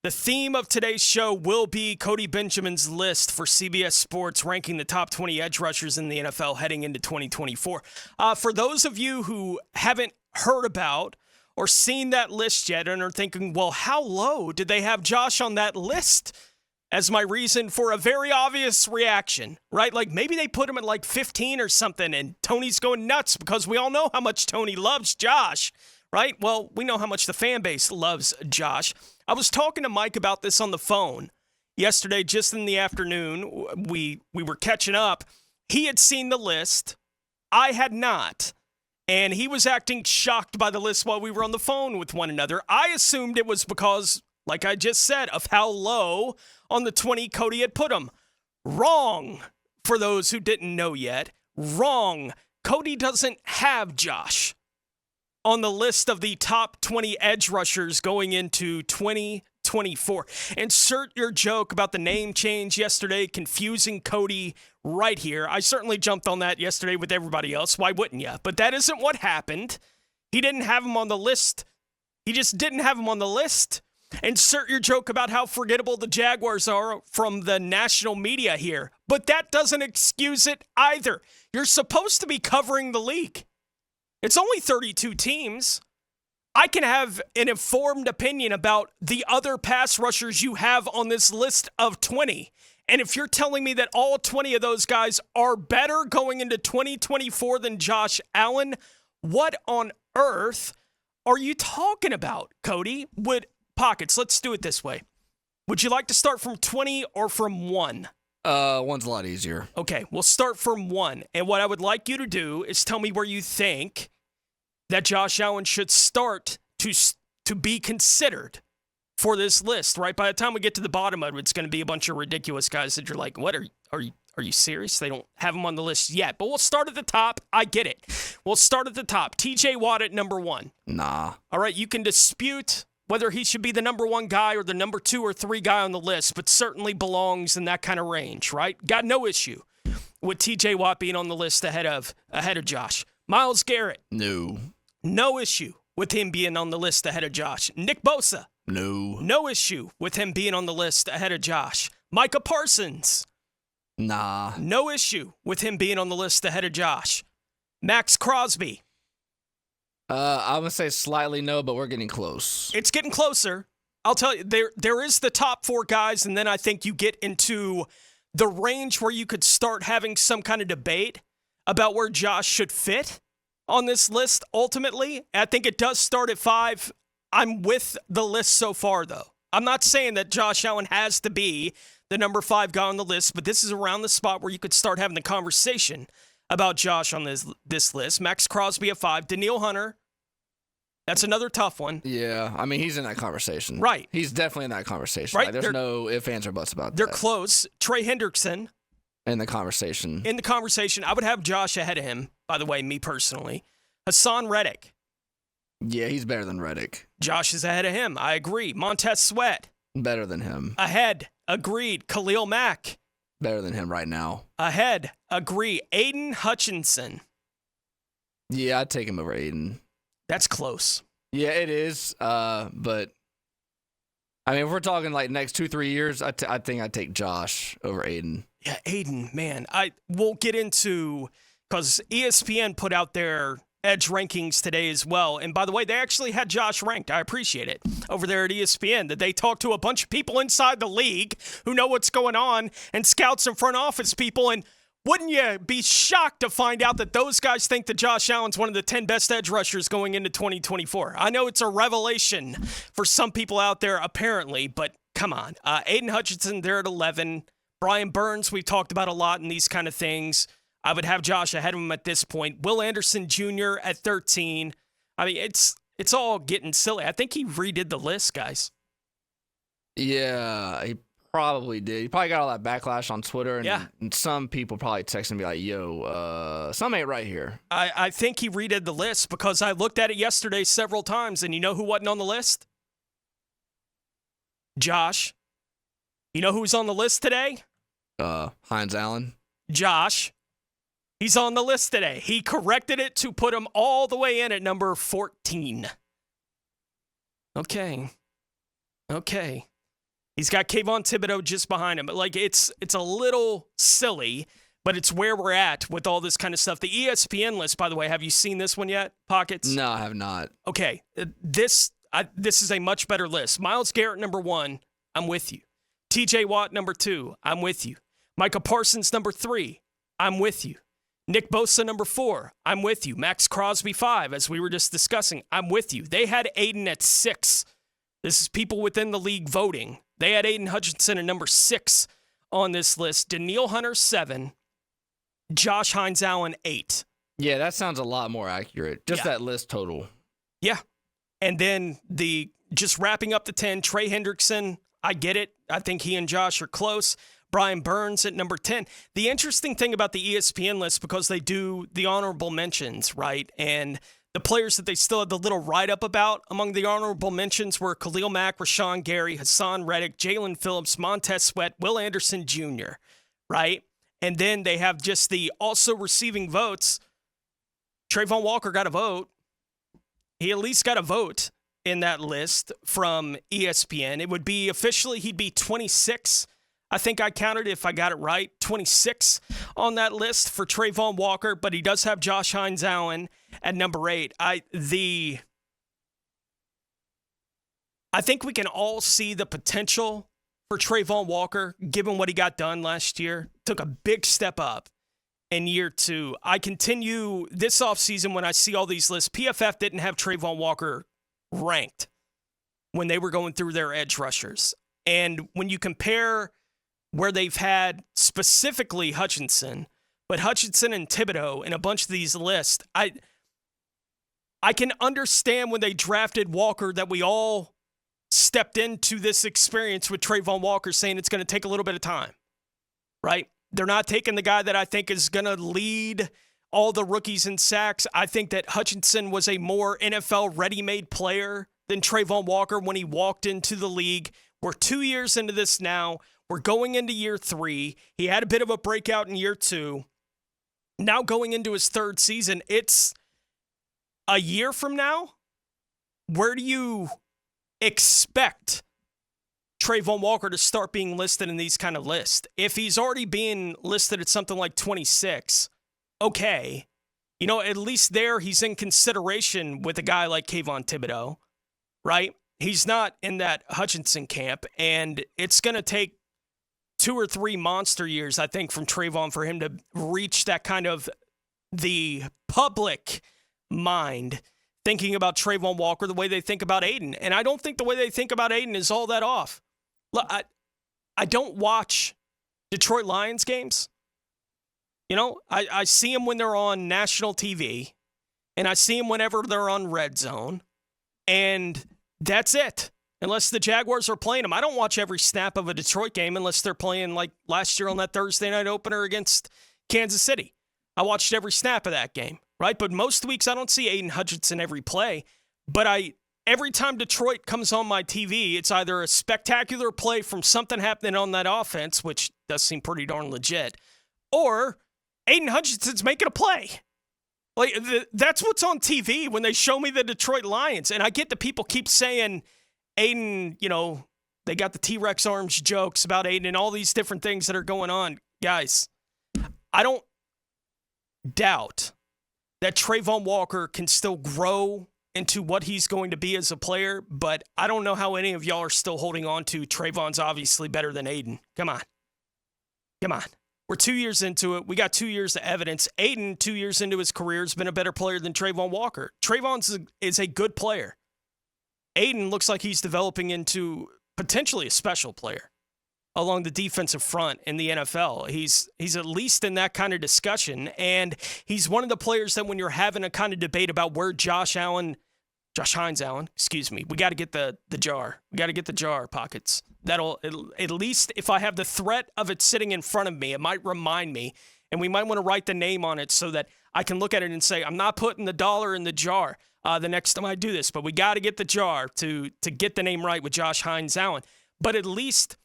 The theme of today's show will be Cody Benjamin's list for CBS Sports ranking the top 20 edge rushers in the NFL heading into 2024. For those of you who haven't heard about or seen that list yet and are thinking, well, how low did they have Josh on that list? As my reason for a very obvious reaction, right? Like maybe they put him at like 15 or something and Tony's going nuts because we all know how much Tony loves Josh, right? Well, we know how much the fan base loves Josh. I was talking to Mike about this on the phone yesterday, just in the afternoon. We were catching up. He had seen the list. I had not. And he was acting shocked by the list while we were on the phone with one another. I assumed it was because, like I just said, of how low on the 20 Cody had put him. Wrong, for those who didn't know yet. Wrong. Cody doesn't have Josh on the list of the top 20 edge rushers going into 2024. Insert your joke about the name change yesterday, confusing Cody right here. I certainly jumped on that yesterday with everybody else. Why wouldn't you? But that isn't what happened. He didn't have him on the list. He just didn't have him on the list. Insert your joke about how forgettable the Jaguars are from the national media here. But that doesn't excuse it either. You're supposed to be covering the league. It's only 32 teams. I can have an informed opinion about the other pass rushers you have on this list of 20. And if you're telling me that all 20 of those guys are better going into 2024 than Josh Allen, what on earth are you talking about, Cody? Pockets, let's do it this way. Would you like to start from 20 or from 1? One's a lot easier. Okay, we'll start from 1. And what I would like you to do is tell me where you think that Josh Allen should start to be considered for this list, right? By the time we get to the bottom of it, it's going to be a bunch of ridiculous guys that you're like, what, are you serious? They don't have him on the list yet. But we'll start at the top. I get it. We'll start at the top. TJ Watt at number 1. Nah. All right, you can dispute whether he should be the number 1 guy or the number 2 or 3 guy on the list, but certainly belongs in that kind of range, right? Got no issue with TJ Watt being on the list ahead of Josh. Myles Garrett. No. No issue with him being on the list ahead of Josh. Nick Bosa. No. No issue with him being on the list ahead of Josh. Micah Parsons. Nah. No issue with him being on the list ahead of Josh. Max Crosby. I'm going to say slightly no, but we're getting close. It's getting closer. I'll tell you, there is the top 4 guys, and then I think you get into the range where you could start having some kind of debate about where Josh should fit on this list ultimately. I think it does start at 5. I'm with the list so far, though. I'm not saying that Josh Allen has to be the number 5 guy on the list, but this is around the spot where you could start having the conversation about Josh on this list. Max Crosby at 5. Danielle Hunter. That's another tough one. Yeah, I mean, he's in that conversation. Right. He's definitely in that conversation. Right. Like, there's no ifs, ands, or buts about that. They're close. Trey Hendrickson. In the conversation. In the conversation. I would have Josh ahead of him, by the way, me personally. Hassan Reddick. Yeah, he's better than Reddick. Josh is ahead of him. I agree. Montez Sweat. Better than him. Ahead. Agreed. Khalil Mack. Better than him right now. Ahead. Agree. Aiden Hutchinson. Yeah, I'd take him over Aiden. That's close. Yeah, it is. But, I mean, if we're talking like next 2-3 years, I think I'd take Josh over Aiden. Yeah, Aiden, man. We'll get into, because ESPN put out their edge rankings today as well. And by the way, they actually had Josh ranked. I appreciate it over there at ESPN that they talked to a bunch of people inside the league who know what's going on and scouts and front office people. And wouldn't you be shocked to find out that those guys think that Josh Allen's one of the 10 best edge rushers going into 2024? I know it's a revelation for some people out there, apparently, but come on. Aiden Hutchinson, they're at 11. Brian Burns, we've talked about a lot in these kind of things. I would have Josh ahead of him at this point. Will Anderson Jr. at 13. I mean, it's all getting silly. I think he redid the list, guys. Yeah, he probably did. He probably got all that backlash on Twitter, and some people probably texting me like, yo, something ain't right here. I think he redid the list because I looked at it yesterday several times, and you know who wasn't on the list? Josh. You know who's on the list today? Hines-Allen. Josh. He's on the list today. He corrected it to put him all the way in at number 14. Okay. He's got Kayvon Thibodeau just behind him. But like it's a little silly, but it's where we're at with all this kind of stuff. The ESPN list, by the way, have you seen this one yet, Pockets? No, I have not. Okay, this is a much better list. Myles Garrett, number 1, I'm with you. TJ Watt, number 2, I'm with you. Micah Parsons, number 3, I'm with you. Nick Bosa, number 4, I'm with you. Max Crosby, 5, as we were just discussing, I'm with you. They had Aiden at 6. This is people within the league voting. They had Aiden Hutchinson at number 6 on this list. Danielle Hunter, 7. Josh Hines-Allen, 8. Yeah, that sounds a lot more accurate. Just that list total. Yeah. And then just wrapping up the 10, Trey Hendrickson, I get it. I think he and Josh are close. Brian Burns at number 10. The interesting thing about the ESPN list, because they do the honorable mentions, right? And the players that they still had the little write-up about among the honorable mentions were Khalil Mack, Rashawn Gary, Hassan Reddick, Jalen Phillips, Montez Sweat, Will Anderson Jr., right? And then they have just the also receiving votes. Trayvon Walker got a vote. He at least got a vote in that list from ESPN. It would be officially, he'd be 26. I think I counted, if I got it right, 26 on that list for Trayvon Walker, but he does have Josh Hines-Allen at number 8. I think we can all see the potential for Trayvon Walker, given what he got done last year. Took a big step up in year 2. I continue this offseason when I see all these lists. PFF didn't have Trayvon Walker ranked when they were going through their edge rushers. And when you compare where they've had specifically Hutchinson, but Hutchinson and Thibodeau in a bunch of these lists, I can understand when they drafted Walker that we all stepped into this experience with Trayvon Walker saying it's going to take a little bit of time, right? They're not taking the guy that I think is going to lead all the rookies in sacks. I think that Hutchinson was a more NFL ready-made player than Trayvon Walker when he walked into the league. We're 2 years into this now. We're going into year 3. He had a bit of a breakout in year 2. Now going into his 3rd season, it's a year from now. Where do you expect Trayvon Walker to start being listed in these kind of lists? If he's already being listed at something like 26, okay. You know, at least there he's in consideration with a guy like Kayvon Thibodeau, right? He's not in that Hutchinson camp, and it's going to take 2 or 3 monster years, I think, from Trayvon for him to reach that kind of the public mind thinking about Trayvon Walker the way they think about Aiden. And I don't think the way they think about Aiden is all that off. Look, I don't watch Detroit Lions games. You know, I see them when they're on national TV, and I see them whenever they're on Red Zone, and that's it. Unless the Jaguars are playing them. I don't watch every snap of a Detroit game unless they're playing like last year on that Thursday night opener against Kansas City. I watched every snap of that game, right? But most weeks I don't see Aiden Hutchinson every play. But every time Detroit comes on my TV, it's either a spectacular play from something happening on that offense, which does seem pretty darn legit, or Aiden Hutchinson's making a play. Like that's what's on TV when they show me the Detroit Lions. And I get that people keep saying Aiden, you know, they got the T-Rex arms jokes about Aiden and all these different things that are going on. Guys, I don't doubt that Trayvon Walker can still grow into what he's going to be as a player, but I don't know how any of y'all are still holding on to Trayvon's obviously better than Aiden. Come on. We're 2 years into it. We got 2 years of evidence. Aiden, 2 years into his career, has been a better player than Trayvon Walker. Trayvon is a good player. Aiden looks like he's developing into potentially a special player along the defensive front in the NFL. He's at least in that kind of discussion, and he's one of the players that when you're having a kind of debate about where Josh Hines-Allen, we got to get the jar. We got to get the jar, Pockets. That'll, at least if I have the threat of it sitting in front of me, it might remind me, and we might want to write the name on it so that I can look at it and say, I'm not putting the dollar in the jar the next time I do this, but we got to get the jar to get the name right with Josh Hines-Allen. But at least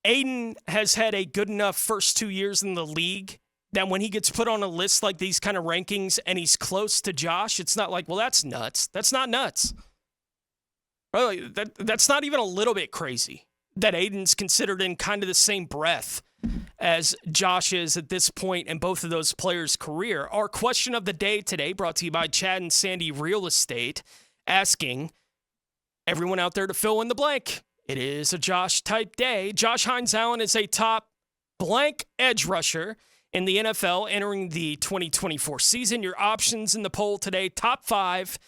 Aiden has had a good enough first 2 years in the league that when he gets put on a list like these kind of rankings and he's close to Josh, it's not like, well, that's nuts. That's not nuts. Really, that's not even a little bit crazy. that Aiden's considered in kind of the same breath as Josh is at this point in both of those players' career. Our question of the day today, brought to you by Chad and Sandy Real Estate, asking everyone out there to fill in the blank. It is a Josh-type day. Josh Hines-Allen is a top blank edge rusher in the NFL entering the 2024 season. Your options in the poll today, top 5,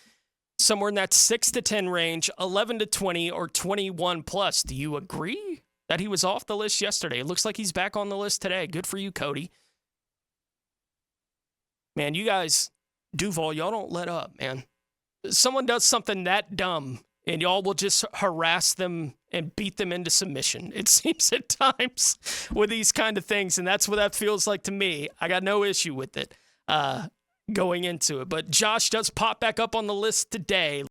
somewhere in that 6 to 10 range, 11 to 20, or 21 plus. Do you agree that he was off the list yesterday? It looks like he's back on the list today. Good for you, Cody. Man, you guys, Duval, y'all don't let up, man. Someone does something that dumb, and y'all will just harass them and beat them into submission. It seems at times with these kind of things, and that's what that feels like to me. I got no issue with it going into it. But Josh does pop back up on the list today.